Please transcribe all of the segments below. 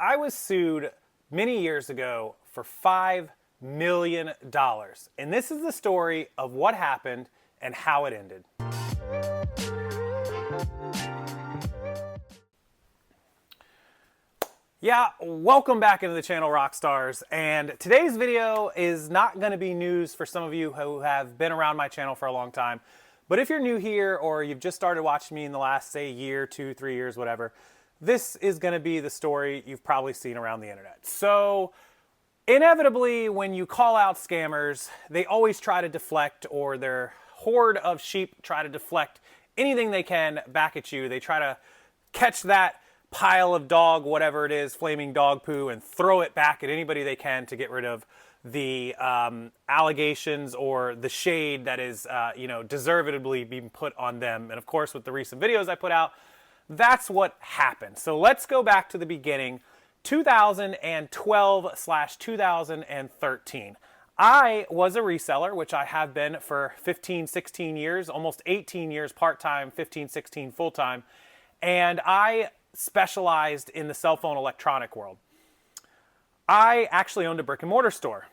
I was sued many years ago for $5 million. And this is the story of what happened and how it ended. Yeah, welcome back into the channel, Rockstars. And today's video is not going to be news for some of you who have been around my channel for a long time. But if you're new here or you've just started watching me in the last, say, year, 2, 3 years, whatever, this is going to be the story you've probably seen around the internet. So inevitably, when you call out scammers, they always try to deflect, or their horde of sheep try to deflect anything they can back at you. They try to catch that pile of dog, whatever it is, flaming dog poo, and throw it back at anybody they can to get rid of the allegations or the shade that is, deservedly being put on them. And of course, with the recent videos I put out, that's what happened. So let's go back to the beginning, 2012/2013. I was a reseller, which I have been for 15, 16 years, almost 18 years part-time, 15, 16 full-time. And I specialized in the cell phone electronic world. I actually owned a brick and mortar store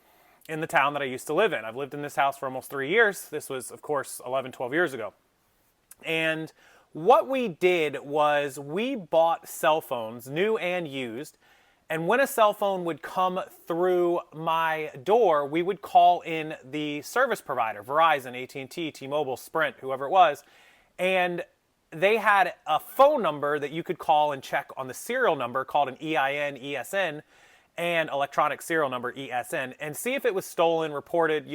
in the town that I used to live in. I've lived in this house for almost 3 years. This was, of course, 11, 12 years ago. And what we did was we bought cell phones, new and used, and when a cell phone would come through my door, we would call in the service provider, Verizon, AT&T, T-Mobile, Sprint, whoever it was, and they had a phone number that you could call and check on the serial number called an EIN, ESN, and electronic serial number, ESN, and see if it was stolen, reported,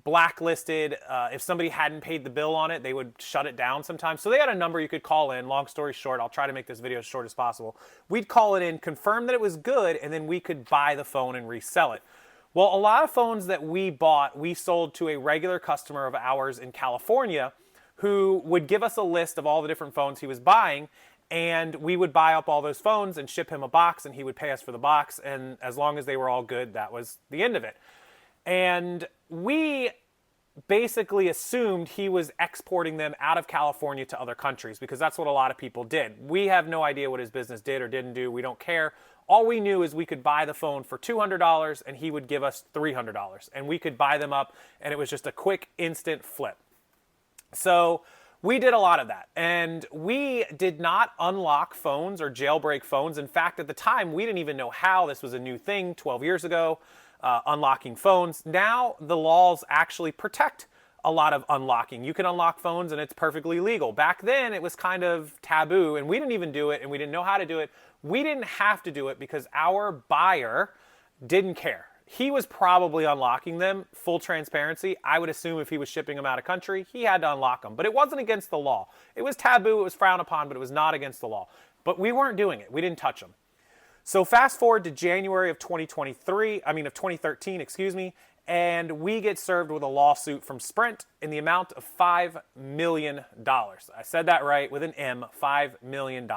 blacklisted. If somebody hadn't paid the bill on it, they would shut it down sometimes. So they had a number you could call in. Long story short, I'll try to make this video as short as possible. We'd call it in, confirm that it was good, and then we could buy the phone and resell it. Well, a lot of phones that we bought, we sold to a regular customer of ours in California who would give us a list of all the different phones he was buying, and we would buy up all those phones and ship him a box, and he would pay us for the box, and as long as they were all good, that was the end of it. And we basically assumed he was exporting them out of California to other countries, because that's what a lot of people did. We have no idea what his business did or didn't do. We don't care. All we knew is we could buy the phone for $200, and he would give us $300, and we could buy them up, and it was just a quick, instant flip. So we did a lot of that, and we did not unlock phones or jailbreak phones. In fact, at the time, we didn't even know how. This was a new thing 12 years ago, unlocking phones. Now the laws actually protect a lot of unlocking. You can unlock phones and it's perfectly legal. Back then, it was kind of taboo, and we didn't even do it, and we didn't know how to do it. We didn't have to do it because our buyer didn't care. He was probably unlocking them, full transparency. I would assume if he was shipping them out of country, he had to unlock them. But it wasn't against the law. It was taboo, it was frowned upon, but it was not against the law. But we weren't doing it. We didn't touch them. So fast forward to January of 2013, and we get served with a lawsuit from Sprint in the amount of $5 million. I said that right, with an M, $5 million.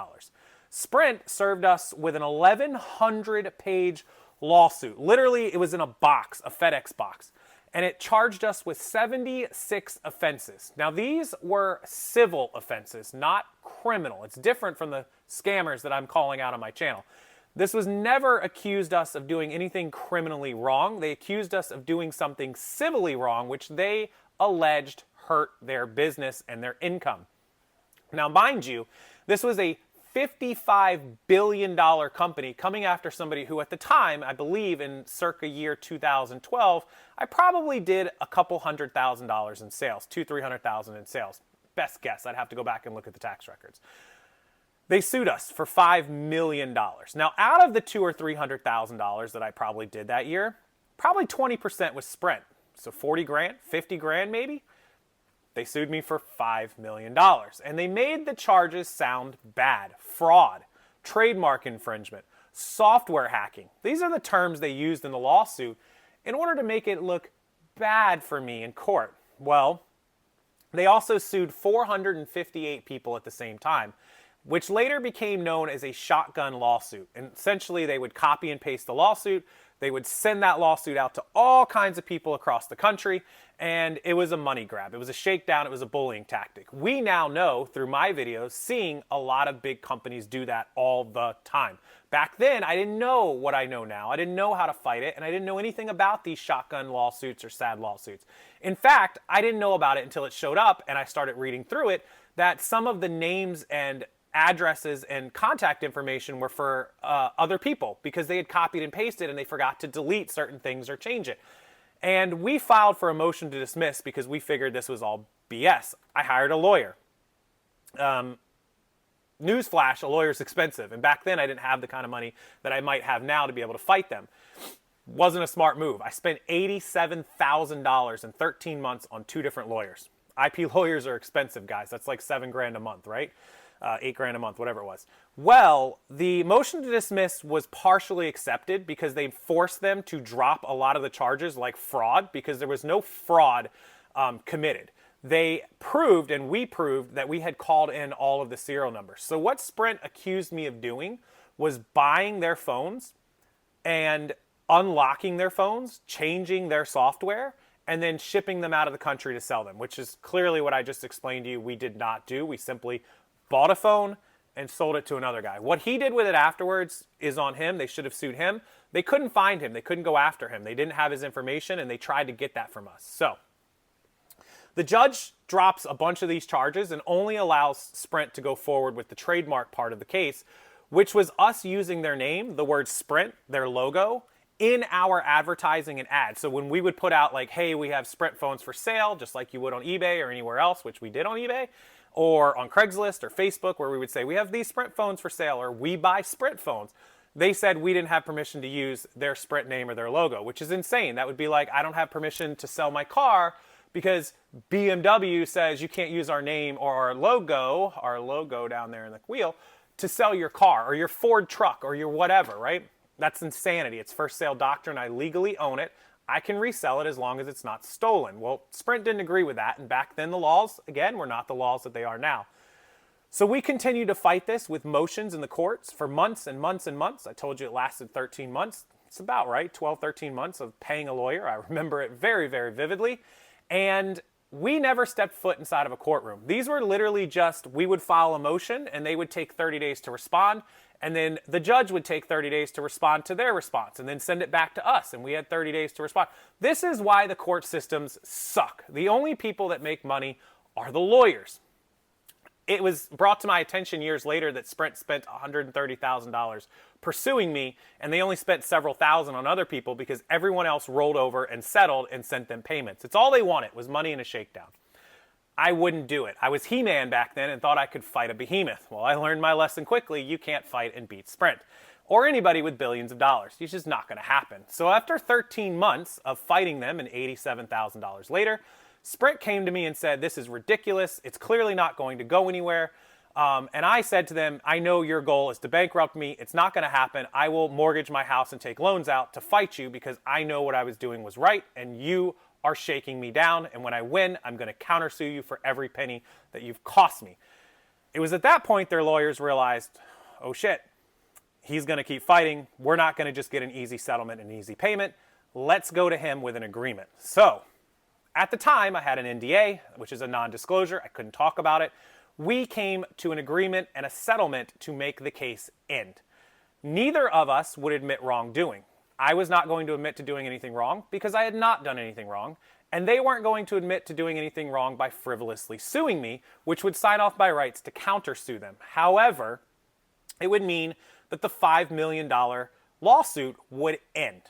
Sprint served us with an 1,100-page lawsuit. Literally, it was in a box, a FedEx box, and it charged us with 76 offenses. Now, these were civil offenses, not criminal. It's different from the scammers that I'm calling out on my channel. This was never accused us of doing anything criminally wrong. They accused us of doing something civilly wrong, which they alleged hurt their business and their income. Now, mind you, this was a $55 billion company coming after somebody who at the time, I believe in circa year 2012, I probably did a couple $100,000 in sales, $200,000-300,000 in sales. Best guess, I'd have to go back and look at the tax records. They sued us for $5 million. Now, out of the $200,000 or $300,000 that I probably did that year, probably 20% was Sprint. So 40 grand, 50 grand maybe. They sued me for $5 million, and they made the charges sound bad. Fraud, trademark infringement, software hacking. These are the terms they used in the lawsuit in order to make it look bad for me in court. Well, they also sued 458 people at the same time. which later became known as a shotgun lawsuit. And essentially, they would copy and paste the lawsuit. They would send that lawsuit out to all kinds of people across the country, and it was a money grab. It was a shakedown. It was a bullying tactic. We now know through my videos, seeing a lot of big companies do that all the time. Back then, I didn't know what I know now. I didn't know how to fight it, and I didn't know anything about these shotgun lawsuits or SAD lawsuits. In fact, I didn't know about it until it showed up, and I started reading through it, that some of the names and addresses and contact information were for other people because they had copied and pasted and they forgot to delete certain things or change it. And we filed for a motion to dismiss because we figured this was all BS. I hired a lawyer. Newsflash, a lawyer's expensive. And back then I didn't have the kind of money that I might have now to be able to fight them. Wasn't a smart move. I spent $87,000 in 13 months on 2 different lawyers. IP lawyers are expensive, guys. That's like $7,000 a month, right? $8,000 a month, whatever it was. Well, the motion to dismiss was partially accepted because they forced them to drop a lot of the charges like fraud because there was no fraud committed. They proved, and we proved, that we had called in all of the serial numbers. So what Sprint accused me of doing was buying their phones and unlocking their phones, changing their software, and then shipping them out of the country to sell them, which is clearly what I just explained to you we did not do. We simply bought a phone and sold it to another guy. What he did with it afterwards is on him. They should have sued him. They couldn't find him. They couldn't go after him. They didn't have his information, and they tried to get that from us. So the judge drops a bunch of these charges and only allows Sprint to go forward with the trademark part of the case, which was us using their name, the word Sprint, their logo, in our advertising and ads. So when we would put out like, hey, we have Sprint phones for sale, just like you would on eBay or anywhere else, which we did on eBay, or on Craigslist or Facebook, where we would say, we have these Sprint phones for sale, or we buy Sprint phones. They said we didn't have permission to use their Sprint name or their logo, which is insane. That would be like, I don't have permission to sell my car because BMW says you can't use our name or our logo down there in the wheel, to sell your car or your Ford truck or your whatever, right? That's insanity. It's first sale doctrine. I legally own it. I can resell it as long as it's not stolen. Well, Sprint didn't agree with that, and back then the laws, again, were not the laws that they are now. So we continued to fight this with motions in the courts for months and months and months. I told you it lasted 13 months. It's about right, 12, 13 months of paying a lawyer. I remember it very, very vividly. And we never stepped foot inside of a courtroom. These were literally just, we would file a motion and they would take 30 days to respond. And then the judge would take 30 days to respond to their response and then send it back to us. And we had 30 days to respond. This is why the court systems suck. The only people that make money are the lawyers. It was brought to my attention years later that Sprint spent $130,000 pursuing me, and they only spent several thousand on other people because everyone else rolled over and settled and sent them payments. It's all they wanted was money and a shakedown. I wouldn't do it. I was He-Man back then and thought I could fight a behemoth. Well, I learned my lesson quickly. You can't fight and beat Sprint or anybody with billions of dollars. It's just not going to happen. So after 13 months of fighting them and $87,000 later, Sprint came to me and said, this is ridiculous. It's clearly not going to go anywhere. And I said to them, I know your goal is to bankrupt me. It's not going to happen. I will mortgage my house and take loans out to fight you because I know what I was doing was right and you are shaking me down. And when I win, I'm going to countersue you for every penny that you've cost me. It was at that point their lawyers realized, oh shit, he's going to keep fighting. We're not going to just get an easy settlement and easy payment. Let's go to him with an agreement. So at the time, I had an NDA, which is a non-disclosure. I couldn't talk about it. We came to an agreement and a settlement to make the case end. Neither of us would admit wrongdoing. I was not going to admit to doing anything wrong because I had not done anything wrong, and they weren't going to admit to doing anything wrong by frivolously suing me, which would sign off my rights to countersue them. However, it would mean that the $5 million lawsuit would end.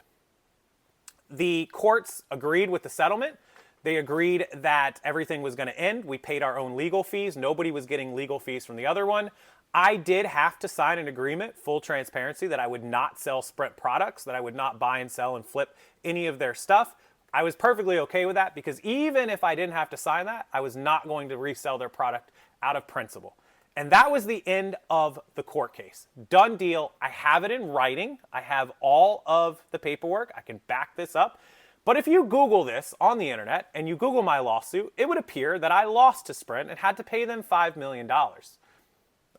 The courts agreed with the settlement. They agreed that everything was going to end. We paid our own legal fees. Nobody was getting legal fees from the other one. I did have to sign an agreement, full transparency, that I would not sell Sprint products, that I would not buy and sell and flip any of their stuff. I was perfectly okay with that because even if I didn't have to sign that, I was not going to resell their product out of principle. And that was the end of the court case. Done deal. I have it in writing. I have all of the paperwork. I can back this up. But if you Google this on the internet and you Google my lawsuit, it would appear that I lost to Sprint and had to pay them $5 million.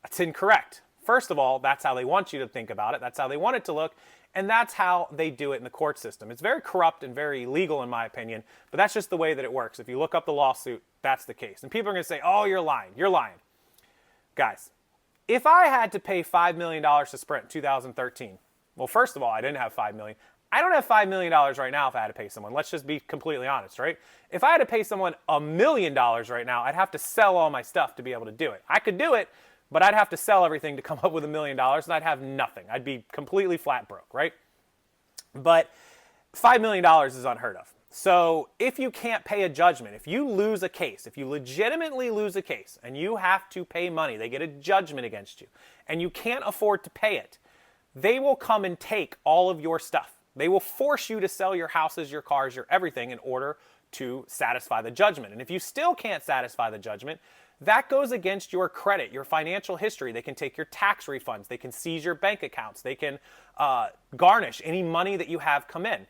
That's incorrect. First of all, that's how they want you to think about it. That's how they want it to look. And that's how they do it in the court system. It's very corrupt and very illegal in my opinion, but that's just the way that it works. If you look up the lawsuit, that's the case. And people are going to say, oh, you're lying. You're lying. Guys, if I had to pay $5 million to Sprint in 2013, well, first of all, I didn't have $5 million. I don't have $5 million right now if I had to pay someone. Let's just be completely honest, right? If I had to pay someone $1 million right now, I'd have to sell all my stuff to be able to do it. I could do it, but I'd have to sell everything to come up with $1 million, and I'd have nothing. I'd be completely flat broke, right? But $5 million is unheard of. So if you can't pay a judgment, if you lose a case, if you legitimately lose a case and you have to pay money, they get a judgment against you, and you can't afford to pay it, they will come and take all of your stuff. They will force you to sell your houses, your cars, your everything in order to satisfy the judgment. And if you still can't satisfy the judgment, that goes against your credit, your financial history. They can take your tax refunds. They can seize your bank accounts. They can garnish any money that you have come in.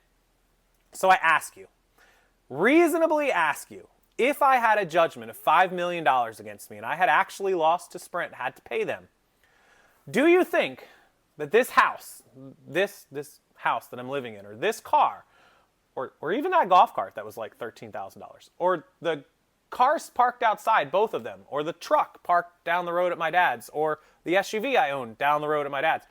So I ask you, reasonably ask you, if I had a judgment of $5 million against me and I had actually lost to Sprint, had to pay them, do you think that this house, this house that I'm living in, or this car, or even that golf cart that was like $13,000, or the cars parked outside, both of them, or the truck parked down the road at my dad's, or the SUV I owned down the road at my dad's,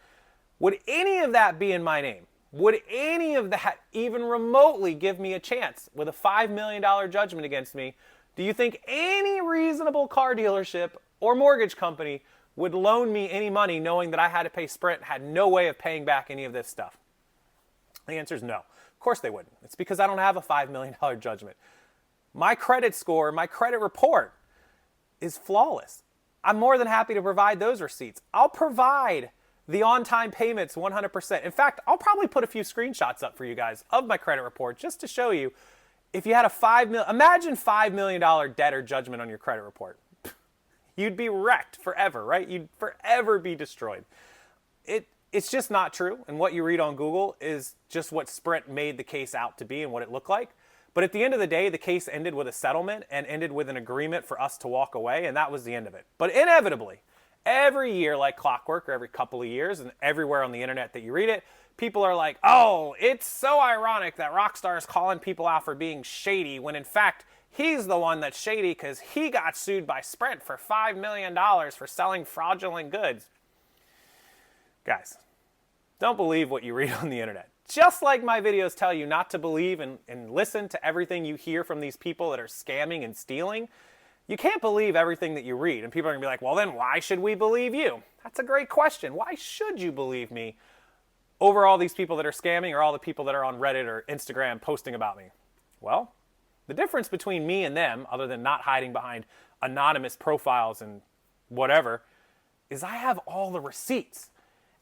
would any of that be in my name? Would any of that even remotely give me a chance with a $5 million judgment against me? Do you think any reasonable car dealership or mortgage company would loan me any money knowing that I had to pay Sprint, had no way of paying back any of this stuff? The answer is no. Of course they wouldn't. It's because I don't have a $5 million judgment. My credit score, my credit report is flawless. I'm more than happy to provide those receipts. I'll provide the on-time payments 100%. In fact, I'll probably put a few screenshots up for you guys of my credit report just to show you if you had imagine $5 million debt or judgment on your credit report. You'd be wrecked forever, right? You'd forever be destroyed. It's just not true, and what you read on Google is just what Sprint made the case out to be and what it looked like. But at the end of the day, the case ended with a settlement and ended with an agreement for us to walk away, and that was the end of it. But inevitably, every year like clockwork, or every couple of years, and everywhere on the internet that you read it, people are like, oh, it's so ironic that Rockstar is calling people out for being shady, when in fact, he's the one that's shady because he got sued by Sprint for $5 million for selling fraudulent goods. Guys, don't believe what you read on the internet. Just like my videos tell you not to believe and listen to everything you hear from these people that are scamming and stealing, you can't believe everything that you read. And people are going to be like, well, then why should we believe you? That's a great question. Why should you believe me over all these people that are scamming or all the people that are on Reddit or Instagram posting about me? Well, the difference between me and them, other than not hiding behind anonymous profiles and whatever, is I have all the receipts.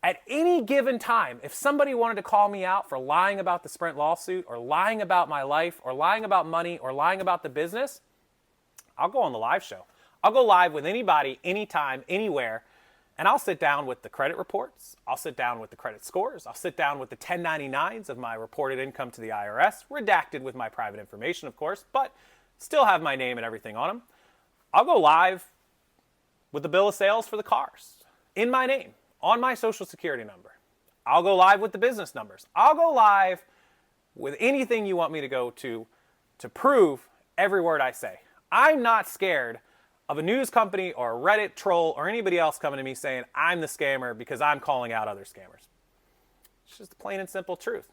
At any given time, if somebody wanted to call me out for lying about the Sprint lawsuit, or lying about my life, or lying about money, or lying about the business, I'll go on the live show. I'll go live with anybody, anytime, anywhere, and I'll sit down with the credit reports. I'll sit down with the credit scores. I'll sit down with the 1099s of my reported income to the IRS, redacted with my private information, of course, but still have my name and everything on them. I'll go live with the bill of sales for the cars in my name, on my social security number. I'll go live with the business numbers. I'll go live with anything you want me to go to prove every word I say. I'm not scared of a news company or a Reddit troll or anybody else coming to me saying I'm the scammer because I'm calling out other scammers. It's just the plain and simple truth.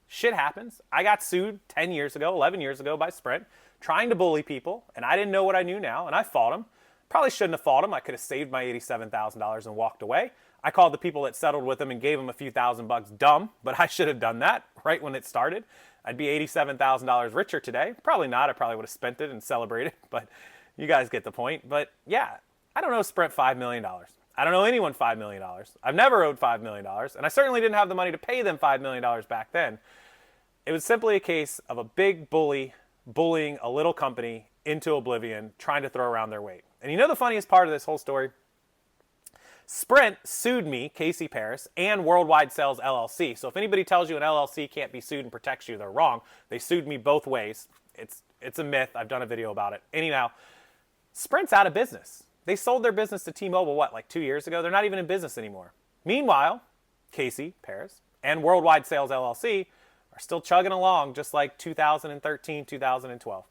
Shit happens. I got sued 10 years ago, 11 years ago by Sprint, trying to bully people, and I didn't know what I knew now, and I fought them. Probably shouldn't have fought them. I could have saved my $87,000 and walked away. I called the people that settled with them and gave them a few $1,000 dumb, but I should have done that right when it started. I'd be $87,000 richer today. Probably not. I probably would have spent it and celebrated, but you guys get the point. But yeah, I don't owe Sprint $5 million. I don't owe anyone $5 million. I've never owed $5 million, and I certainly didn't have the money to pay them $5 million back then. It was simply a case of a big bully bullying a little company into oblivion, trying to throw around their weight. And you know the funniest part of this whole story? Sprint sued me, Casey Paris, and Worldwide Sales LLC. So if anybody tells you an LLC can't be sued and protects you, they're wrong. They sued me both ways. It's a myth. I've done a video about it. Anyhow, Sprint's out of business. They sold their business to T-Mobile, what, like 2 years ago? They're not even in business anymore. Meanwhile, Casey, Paris, and Worldwide Sales LLC are still chugging along just like 2013, 2012.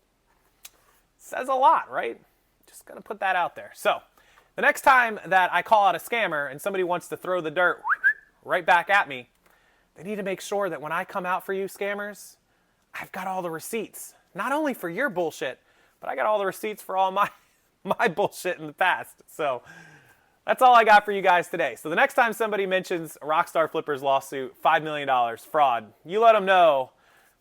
Says a lot, right? Just going to put that out there. So the next time that I call out a scammer and somebody wants to throw the dirt right back at me, they need to make sure that when I come out for you scammers, I've got all the receipts. Not only for your bullshit, but I got all the receipts for all my bullshit in the past. So that's all I got for you guys today. So the next time somebody mentions Rockstarflipper's lawsuit, $5 million, fraud, you let them know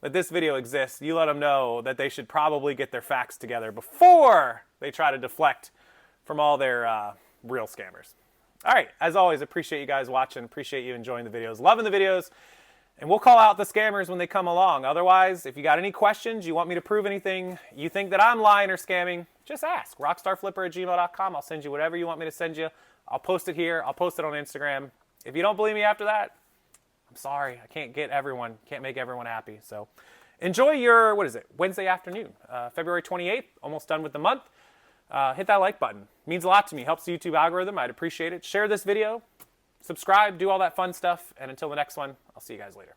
that this video exists. You let them know that they should probably get their facts together before they try to deflect from all their real scammers. All right, as always, appreciate you guys watching. Appreciate you enjoying the videos, loving the videos. And we'll call out the scammers when they come along. Otherwise, if you got any questions, you want me to prove anything, you think that I'm lying or scamming, just ask. Rockstarflipper@gmail.com. I'll send you whatever you want me to send you. I'll post it here. I'll post it on Instagram. If you don't believe me after that, I'm sorry. I can't make everyone happy. So enjoy your, Wednesday afternoon, February 28th, almost done with the month. Hit that like button. It means a lot to me. Helps the YouTube algorithm. I'd appreciate it. Share this video. Subscribe. Do all that fun stuff. And until the next one, I'll see you guys later.